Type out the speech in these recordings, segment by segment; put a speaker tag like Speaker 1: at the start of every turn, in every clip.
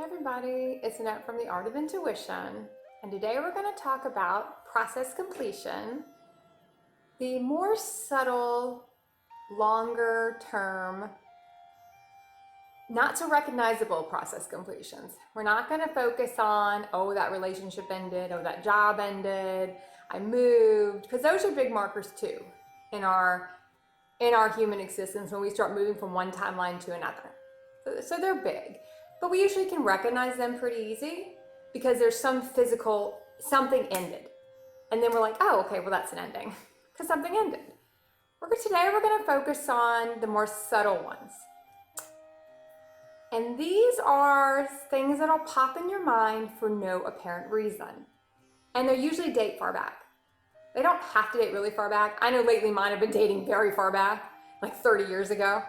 Speaker 1: everybody, it's Annette from The Art of Intuition, and today we're going to talk about process completion, the more subtle, longer term, not so recognizable process completions. We're not going to focus on, oh, that relationship ended, oh, that job ended, I moved, because those are big markers too in our human existence when we start moving from one timeline to another. So they're big. But we usually can recognize them pretty easy because there's some physical, something ended. And then we're like, oh, okay, well, that's an ending because something ended. Today we're going to focus on the more subtle ones. And these are things that'll pop in your mind for no apparent reason. And they usually date far back. They don't have to date really far back. I know lately mine have been dating very far back, like 30 years ago.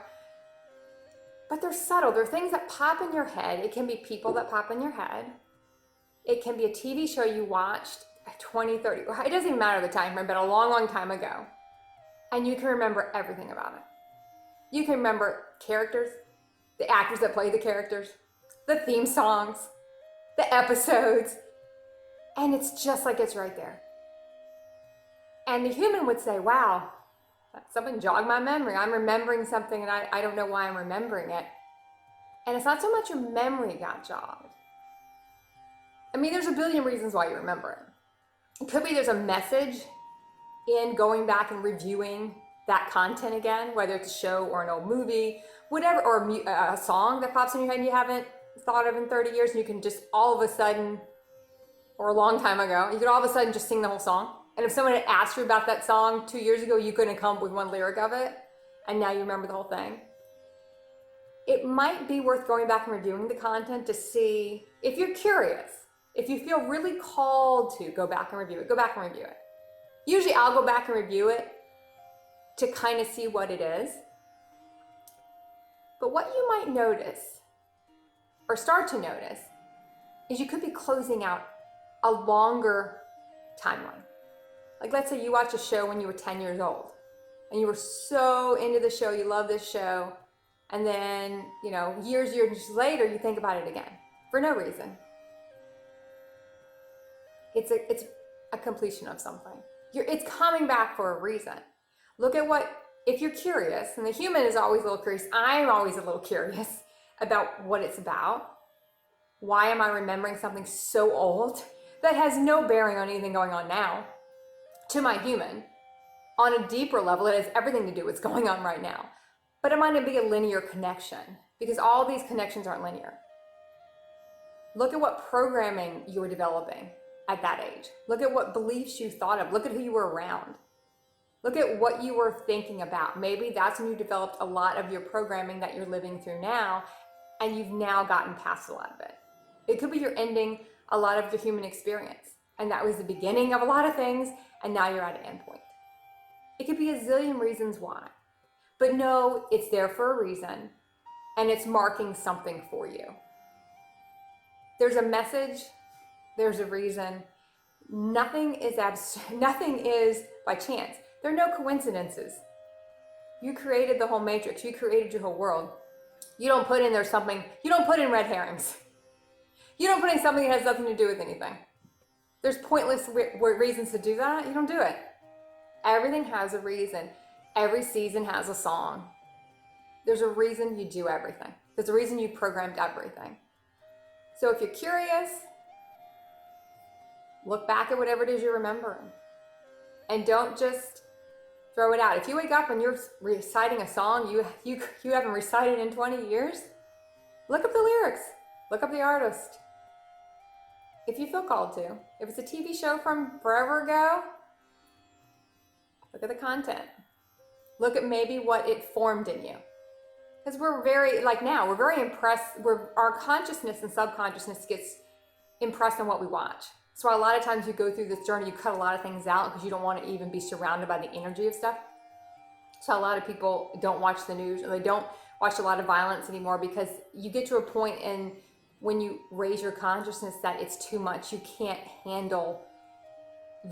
Speaker 1: But they're subtle. They're things that pop in your head. It can be people that pop in your head. It can be a TV show you watched 20, 30, it doesn't even matter the time frame, but a long, long time ago. And you can remember everything about it. You can remember characters, the actors that play the characters, the theme songs, the episodes, and it's just like it's right there. And the human would say, wow, something jogged my memory. I'm remembering something and I don't know why I'm remembering it. And it's not so much your memory got jogged. I mean, there's a billion reasons why you remember it. It could be there's a message in going back and reviewing that content again, whether it's a show or an old movie, whatever, or a song that pops in your head and you haven't thought of in 30 years, and you can just all of a sudden, or a long time ago, you could all of a sudden just sing the whole song. And if someone had asked you about that song 2 years ago, you couldn't come up with one lyric of it, and now you remember the whole thing. It might be worth going back and reviewing the content to see, if you're curious, if you feel really called to go back and review it, go back and review it. Usually I'll go back and review it to kind of see what it is. But what you might notice, or start to notice, is you could be closing out a longer timeline. Like, let's say you watched a show when you were 10 years old and you were so into the show, you love this show, and then, years later, you think about it again for no reason. It's a completion of something. It's coming back for a reason. Look at if you're curious, and the human is always a little curious, I'm always a little curious about what it's about. Why am I remembering something so old that has no bearing on anything going on now? To my human, on a deeper level, it has everything to do with what's going on right now. But it might not be a linear connection, because all these connections aren't linear. Look at what programming you were developing at that age. Look at what beliefs you thought of. Look at who you were around. Look at what you were thinking about. Maybe that's when you developed a lot of your programming that you're living through now, and you've now gotten past a lot of it. It could be you're ending a lot of the human experience, and that was the beginning of a lot of things, and now you're at an end point. It could be a zillion reasons why, but know it's there for a reason, and it's marking something for you. There's a message, there's a reason. Nothing is by chance. There are no coincidences. You created the whole matrix. You created your whole world. You don't put in red herrings. You don't put in something that has nothing to do with anything. There's pointless reasons to do that. You don't do it. Everything has a reason. Every season has a song. There's a reason you do everything. There's a reason you programmed everything. So if you're curious, look back at whatever it is you're remembering. And don't just throw it out. If you wake up and you're reciting a song you haven't recited in 20 years, look up the lyrics. Look up the artist. If you feel called to. If it's a TV show from forever ago, look at the content. Look at maybe what it formed in you. Because we're very impressed. Our consciousness and subconsciousness gets impressed on what we watch. So a lot of times you go through this journey, you cut a lot of things out because you don't want to even be surrounded by the energy of stuff. So a lot of people don't watch the news, or they don't watch a lot of violence anymore, because you get to a point in when you raise your consciousness that it's too much. You can't handle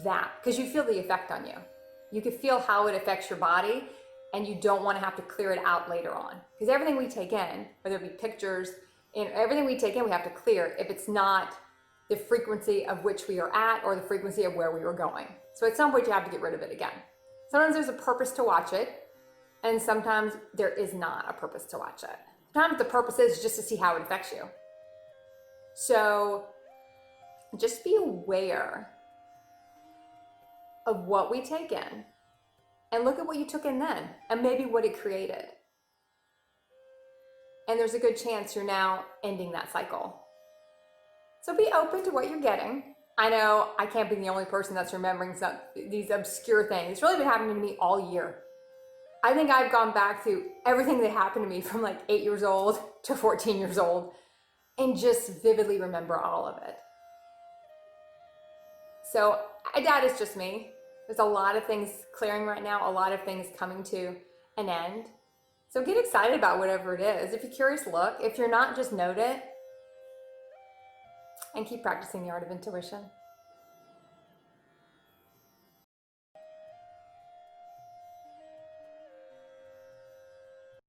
Speaker 1: that because you feel the effect on you. You can feel how it affects your body, and you don't want to have to clear it out later on. Because everything we take in, whether it be pictures, in everything we take in, we have to clear if it's not the frequency of which we are at or the frequency of where we were going. So at some point you have to get rid of it again. Sometimes there's a purpose to watch it, and sometimes there is not a purpose to watch it. Sometimes the purpose is just to see how it affects you. So just be aware of what we take in and look at what you took in then and maybe what it created. And there's a good chance you're now ending that cycle. So be open to what you're getting. I know I can't be the only person that's remembering these obscure things. It's really been happening to me all year. I think I've gone back through everything that happened to me from like 8 years old to 14 years old and just vividly remember all of it. So I doubt it's just me. There's a lot of things clearing right now, a lot of things coming to an end. So get excited about whatever it is. If you're curious, look. If you're not, just note it and keep practicing the art of intuition.